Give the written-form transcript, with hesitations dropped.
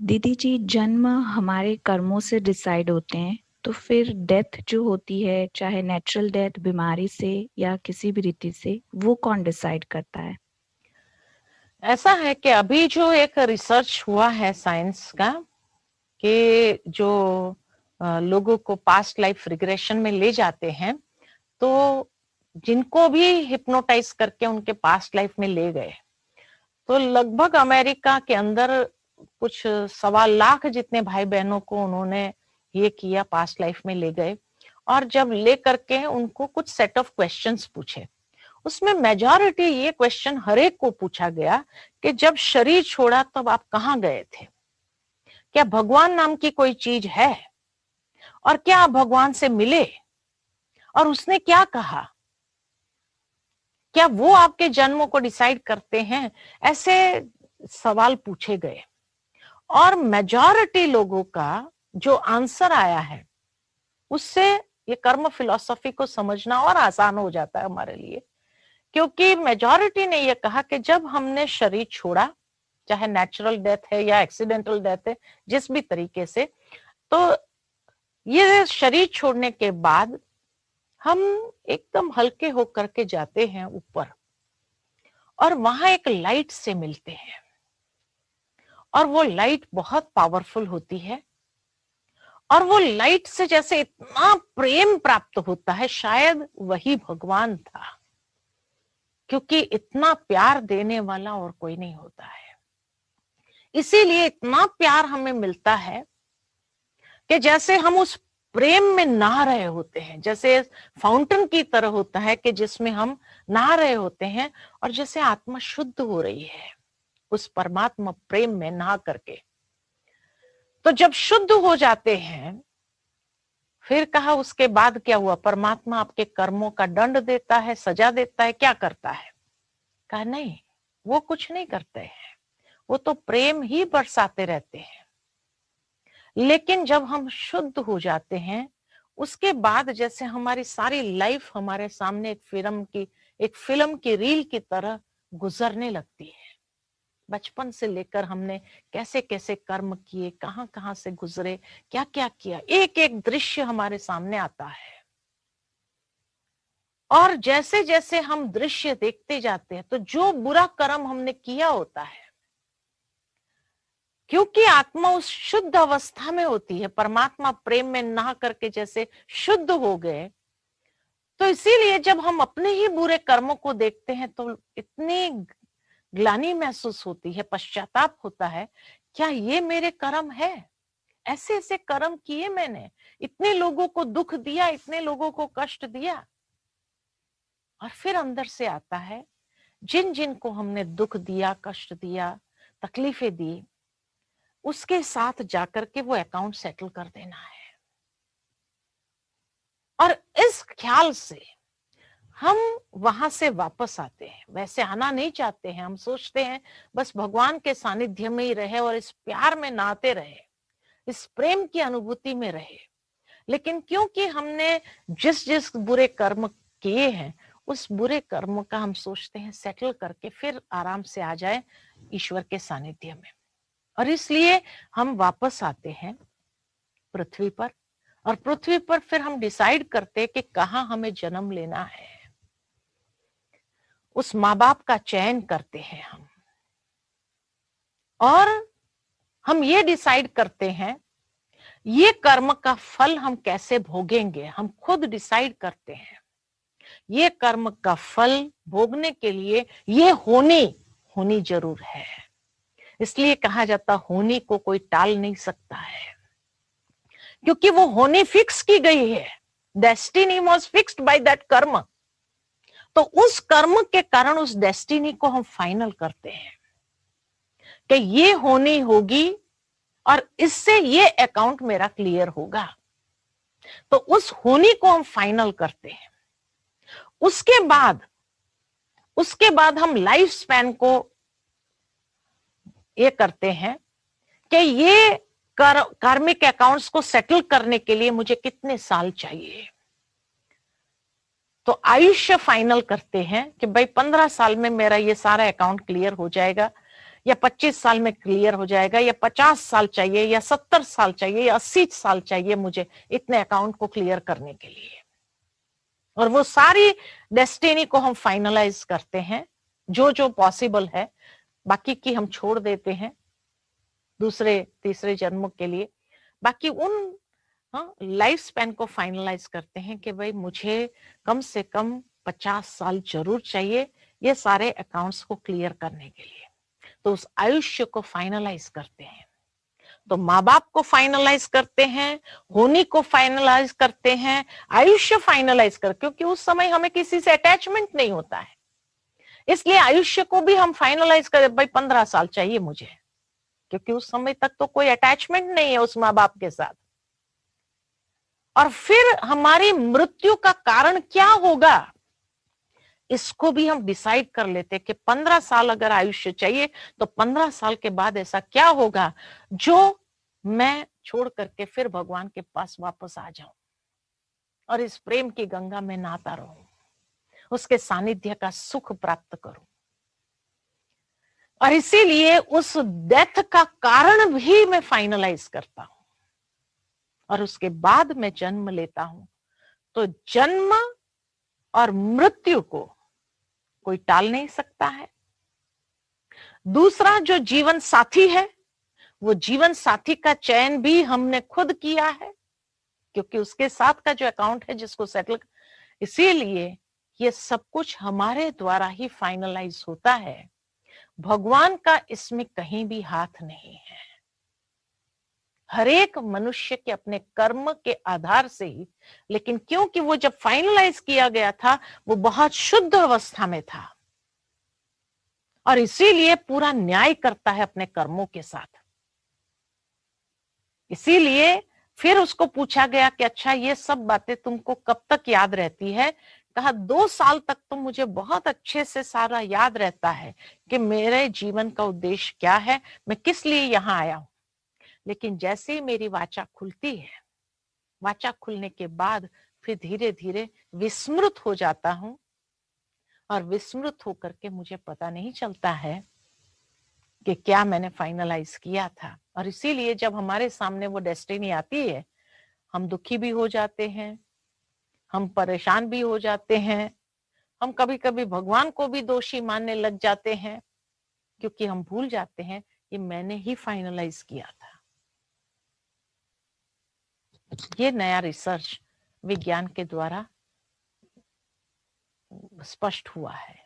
दीदी जी, जन्म हमारे कर्मों से डिसाइड होते हैं। तो फिर डेथ जो होती है, चाहे नेचुरल डेथ, बीमारी से या किसी भी रीति से, वो कौन डिसाइड करता है? ऐसा है कि अभी जो एक रिसर्च हुआ है साइंस का कि जो लोगों को पास्ट लाइफ रिग्रेशन में ले जाते हैं, तो जिनको भी हिप्नोटाइज करके उनके पास्ट लाइफ में ले गए, तो लगभग अमेरिका के अंदर कुछ 1.25 लाख जितने भाई बहनों को उन्होंने ये किया, पास्ट लाइफ में ले गए। और जब ले करके उनको कुछ सेट ऑफ क्वेश्चंस पूछे, उसमें मेजॉरिटी ये क्वेश्चन हर एक को पूछा गया कि जब शरीर छोड़ा तब आप कहाँ गए थे, क्या भगवान नाम की कोई चीज है, और क्या आप भगवान से मिले, और उसने क्या कहा, क्या वो आपके जन्मों को डिसाइड करते हैं। ऐसे सवाल पूछे गए और मेजॉरिटी लोगों का जो आंसर आया है उससे ये कर्म फिलॉसफी को समझना और आसान हो जाता है हमारे लिए। क्योंकि मेजॉरिटी ने ये कहा कि जब हमने शरीर छोड़ा, चाहे नेचुरल डेथ है या एक्सीडेंटल डेथ है, जिस भी तरीके से, तो ये शरीर छोड़ने के बाद हम एकदम हल्के होकर के जाते हैं ऊपर, और वहां एक लाइट से मिलते हैं, और वो लाइट बहुत पावरफुल होती है, और वो लाइट से जैसे इतना प्रेम प्राप्त होता है, शायद वही भगवान था, क्योंकि इतना प्यार देने वाला और कोई नहीं होता है। इसीलिए इतना प्यार हमें मिलता है कि जैसे हम उस प्रेम में नहा रहे होते हैं, जैसे फाउंटेन की तरह होता है कि जिसमें हम नहा रहे होते हैं, और जैसे आत्मा शुद्ध हो रही है उस परमात्मा प्रेम में नहा करके। तो जब शुद्ध हो जाते हैं, फिर कहा उसके बाद क्या हुआ, परमात्मा आपके कर्मों का दंड देता है, सजा देता है, क्या करता है? कहा नहीं, वो कुछ नहीं करते हैं, वो तो प्रेम ही बरसाते रहते हैं। लेकिन जब हम शुद्ध हो जाते हैं, उसके बाद जैसे हमारी सारी लाइफ हमारे सामने एक फिल्म की रील की तरह गुजरने लगती है। बचपन से लेकर हमने कैसे कैसे कर्म किए, कहां कहां से गुजरे, क्या क्या किया, एक एक दृश्य हमारे सामने आता है। और जैसे जैसे हम दृश्य देखते जाते हैं, तो जो बुरा कर्म हमने किया होता है, क्योंकि आत्मा उस शुद्ध अवस्था में होती है, परमात्मा प्रेम में नहा करके जैसे शुद्ध हो गए, तो इसीलिए जब हम अपने ही बुरे कर्मों को देखते हैं तो इतनी ग्लानि महसूस होती है, पश्चाताप होता है, क्या ये मेरे कर्म है? ऐसे ऐसे कर्म किए मैंने, इतने लोगों को दुख दिया, इतने लोगों को कष्ट दिया। और फिर अंदर से आता है, जिन जिन को हमने दुख दिया, कष्ट दिया, तकलीफें दी, उसके साथ जाकर के वो अकाउंट सेटल कर देना है। और इस ख्याल से हम वहां से वापस आते हैं। वैसे आना नहीं चाहते हैं, हम सोचते हैं बस भगवान के सानिध्य में ही रहे और इस प्यार में नहाते रहे, इस प्रेम की अनुभूति में रहे। लेकिन क्योंकि हमने जिस जिस बुरे कर्म किए हैं, उस बुरे कर्म का हम सोचते हैं सेटल करके फिर आराम से आ जाए ईश्वर के सानिध्य में। और इसलिए हम वापस आते हैं पृथ्वी पर, और पृथ्वी पर फिर हम डिसाइड करते हैं कि कहाँ हमें जन्म लेना है। उस माँ बाप का चयन करते हैं हम, और हम ये डिसाइड करते हैं ये कर्म का फल हम कैसे भोगेंगे, हम खुद डिसाइड करते हैं। ये कर्म का फल भोगने के लिए ये होनी जरूर है। इसलिए कहा जाता होनी को कोई टाल नहीं सकता है, क्योंकि वो होनी फिक्स की गई है। Destiny was fixed by that कर्म। तो उस कर्म के कारण उस डेस्टिनी को हम फाइनल करते हैं कि ये होनी होगी, और इससे ये अकाउंट मेरा क्लियर होगा। तो उस होनी को हम फाइनल करते हैं। उसके बाद हम लाइफ स्पैन को ये करते हैं कि ये कार्मिक अकाउंट्स को सेटल करने के लिए मुझे कितने साल चाहिए। तो आयुष्य फाइनल करते हैं कि भाई 15 साल में मेरा ये सारा अकाउंट क्लियर हो जाएगा, या 25 साल में क्लियर हो जाएगा, या 50 साल चाहिए, या 70 साल चाहिए, या 80 साल चाहिए मुझे इतने अकाउंट को क्लियर करने के लिए। और वो सारी डेस्टिनी को हम फाइनलाइज करते हैं, जो जो पॉसिबल है, बाकी की हम छोड़ देते हैं दूसरे तीसरे जन्मों के लिए। बाकी उन लाइफ स्पैन को फाइनलाइज करते हैं कि भाई मुझे कम से कम 50 साल जरूर चाहिए ये सारे अकाउंट्स को क्लियर करने के लिए। तो उस आयुष्य को फाइनलाइज करते हैं। तो माँ बाप को फाइनलाइज करते हैं, होनी को फाइनलाइज करते हैं, आयुष्य फाइनलाइज कर, क्योंकि उस समय हमें किसी से अटैचमेंट नहीं होता है, इसलिए आयुष्य को भी हम फाइनलाइज करें, भाई 15 साल चाहिए मुझे, क्योंकि उस समय तक तो कोई अटैचमेंट नहीं है उस माँ बाप के साथ। और फिर हमारी मृत्यु का कारण क्या होगा इसको भी हम डिसाइड कर लेते कि 15 साल अगर आयुष्य चाहिए तो 15 साल के बाद ऐसा क्या होगा जो मैं छोड़ करके फिर भगवान के पास वापस आ जाऊं और इस प्रेम की गंगा में नहाता रहूं, उसके सानिध्य का सुख प्राप्त करूं। और इसीलिए उस डेथ का कारण भी मैं फाइनलाइज करता हूं और उसके बाद मैं जन्म लेता हूं। तो जन्म और मृत्यु को कोई टाल नहीं सकता है। दूसरा जो जीवन साथी है, वो जीवन साथी का चयन भी हमने खुद किया है, क्योंकि उसके साथ का जो अकाउंट है जिसको सेटल, इसीलिए ये सब कुछ हमारे द्वारा ही फाइनलाइज होता है। भगवान का इसमें कहीं भी हाथ नहीं है। हर एक मनुष्य के अपने कर्म के आधार से ही, लेकिन क्योंकि वो जब फाइनलाइज किया गया था वो बहुत शुद्ध अवस्था में था और इसीलिए पूरा न्याय करता है अपने कर्मों के साथ। इसीलिए फिर उसको पूछा गया कि अच्छा ये सब बातें तुमको कब तक याद रहती है? कहा 2 साल तक तो मुझे बहुत अच्छे से सारा याद रहता है कि मेरे जीवन का उद्देश्य क्या है, मैं किस लिए यहाँ आया हूं। लेकिन जैसे ही मेरी वाचा खुलती है, वाचा खुलने के बाद फिर धीरे धीरे विस्मृत हो जाता हूं और विस्मृत होकर के मुझे पता नहीं चलता है कि क्या मैंने फाइनलाइज किया था। और इसीलिए जब हमारे सामने वो डेस्टिनी आती है, हम दुखी भी हो जाते हैं, हम परेशान भी हो जाते हैं, हम कभी कभी भगवान को भी दोषी मानने लग जाते हैं, क्योंकि हम भूल जाते हैं ये मैंने ही फाइनलाइज किया था। ये नया रिसर्च विज्ञान के द्वारा स्पष्ट हुआ है।